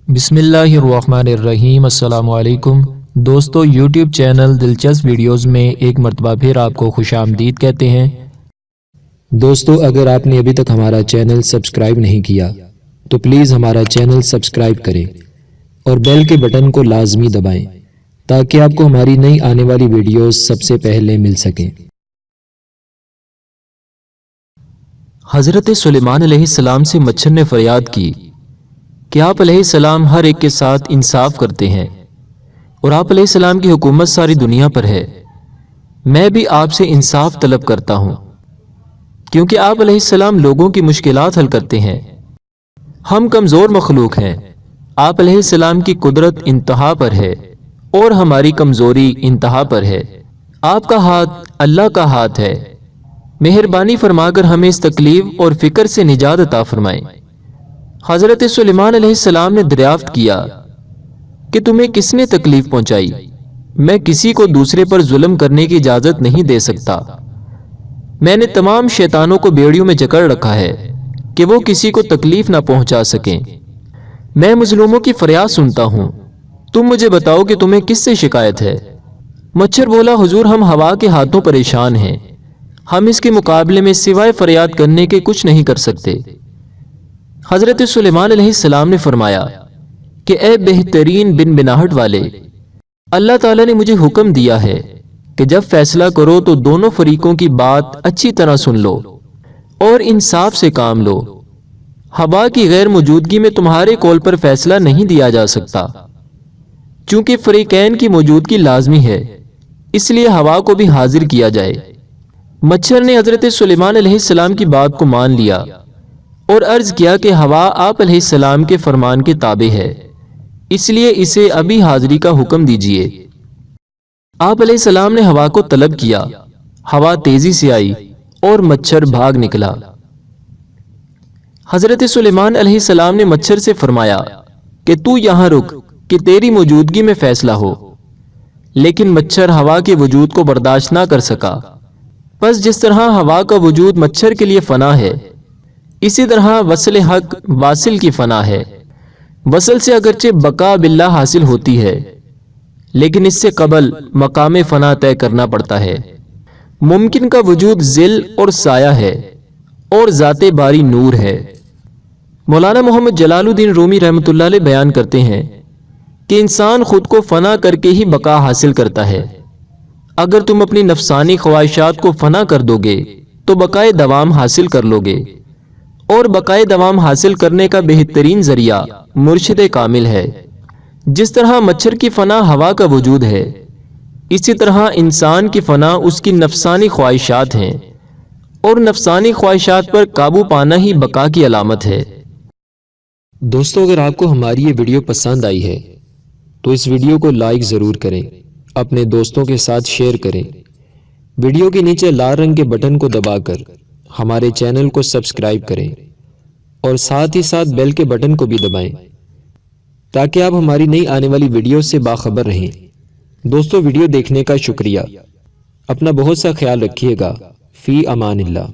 بسم اللہ الرحمن الرحیم۔ السلام علیکم دوستو، یوٹیوب چینل دلچسپ ویڈیوز میں ایک مرتبہ پھر آپ کو خوش آمدید کہتے ہیں۔ دوستو، اگر آپ نے ابھی تک ہمارا چینل سبسکرائب نہیں کیا تو پلیز ہمارا چینل سبسکرائب کریں اور بیل کے بٹن کو لازمی دبائیں تاکہ آپ کو ہماری نئی آنے والی ویڈیوز سب سے پہلے مل سکیں۔ حضرت سلیمان علیہ السلام سے مچھر نے فریاد کی کہ آپ علیہ السلام ہر ایک کے ساتھ انصاف کرتے ہیں اور آپ علیہ السلام کی حکومت ساری دنیا پر ہے۔ میں بھی آپ سے انصاف طلب کرتا ہوں کیونکہ آپ علیہ السلام لوگوں کی مشکلات حل کرتے ہیں۔ ہم کمزور مخلوق ہیں، آپ علیہ السلام کی قدرت انتہا پر ہے اور ہماری کمزوری انتہا پر ہے۔ آپ کا ہاتھ اللہ کا ہاتھ ہے، مہربانی فرما کر ہمیں اس تکلیف اور فکر سے نجات عطا فرمائیں۔ حضرت سلیمان علیہ السلام نے دریافت کیا کہ تمہیں کس نے تکلیف پہنچائی؟ میں کسی کو دوسرے پر ظلم کرنے کی اجازت نہیں دے سکتا۔ میں نے تمام شیطانوں کو بیڑیوں میں جکڑ رکھا ہے کہ وہ کسی کو تکلیف نہ پہنچا سکیں۔ میں مظلوموں کی فریاد سنتا ہوں، تم مجھے بتاؤ کہ تمہیں کس سے شکایت ہے؟ مچھر بولا، حضور ہم ہوا کے ہاتھوں پریشان ہیں، ہم اس کے مقابلے میں سوائے فریاد کرنے کے کچھ نہیں کر سکتے۔ حضرت سلیمان علیہ السلام نے فرمایا کہ اے بہترین بن بناہٹ والے، اللہ تعالیٰ نے مجھے حکم دیا ہے کہ جب فیصلہ کرو تو دونوں فریقوں کی بات اچھی طرح سن لو اور انصاف سے کام لو۔ ہوا کی غیر موجودگی میں تمہارے قول پر فیصلہ نہیں دیا جا سکتا، چونکہ فریقین کی موجودگی لازمی ہے، اس لیے ہوا کو بھی حاضر کیا جائے۔ مچھر نے حضرت سلیمان علیہ السلام کی بات کو مان لیا اور عرض کیا کہ ہوا آپ علیہ السلام کے فرمان کے تابع ہے، اس لیے اسے ابھی حاضری کا حکم دیجیے۔ آپ علیہ السلام نے ہوا کو طلب کیا، ہوا تیزی سے آئی اور مچھر بھاگ نکلا۔ حضرت سلیمان علیہ السلام نے مچھر سے فرمایا کہ تو یہاں رک کہ تیری موجودگی میں فیصلہ ہو، لیکن مچھر ہوا کے وجود کو برداشت نہ کر سکا۔ پس جس طرح ہوا کا وجود مچھر کے لیے فنا ہے، اسی طرح وصل حق واصل کی فنا ہے۔ وصل سے اگرچہ بقا باللہ حاصل ہوتی ہے، لیکن اس سے قبل مقام فنا طے کرنا پڑتا ہے۔ ممکن کا وجود ظل اور سایہ ہے اور ذات باری نور ہے۔ مولانا محمد جلال الدین رومی رحمۃ اللہ علیہ بیان کرتے ہیں کہ انسان خود کو فنا کر کے ہی بقا حاصل کرتا ہے۔ اگر تم اپنی نفسانی خواہشات کو فنا کر دو گے تو بقائے دوام حاصل کر لو گے، اور بقائے دوام حاصل کرنے کا بہترین ذریعہ مرشد کامل ہے۔ جس طرح مچھر کی فنا ہوا کا وجود ہے، اسی طرح انسان کی فنا اس کی نفسانی خواہشات ہیں، اور نفسانی خواہشات پر قابو پانا ہی بقا کی علامت ہے۔ دوستو، اگر آپ کو ہماری یہ ویڈیو پسند آئی ہے تو اس ویڈیو کو لائک ضرور کریں، اپنے دوستوں کے ساتھ شیئر کریں۔ ویڈیو کے نیچے لال رنگ کے بٹن کو دبا کر ہمارے چینل کو سبسکرائب کریں اور ساتھ ہی ساتھ بیل کے بٹن کو بھی دبائیں تاکہ آپ ہماری نئی آنے والی ویڈیو سے باخبر رہیں۔ دوستو، ویڈیو دیکھنے کا شکریہ، اپنا بہت سا خیال رکھیے گا۔ فی امان اللہ۔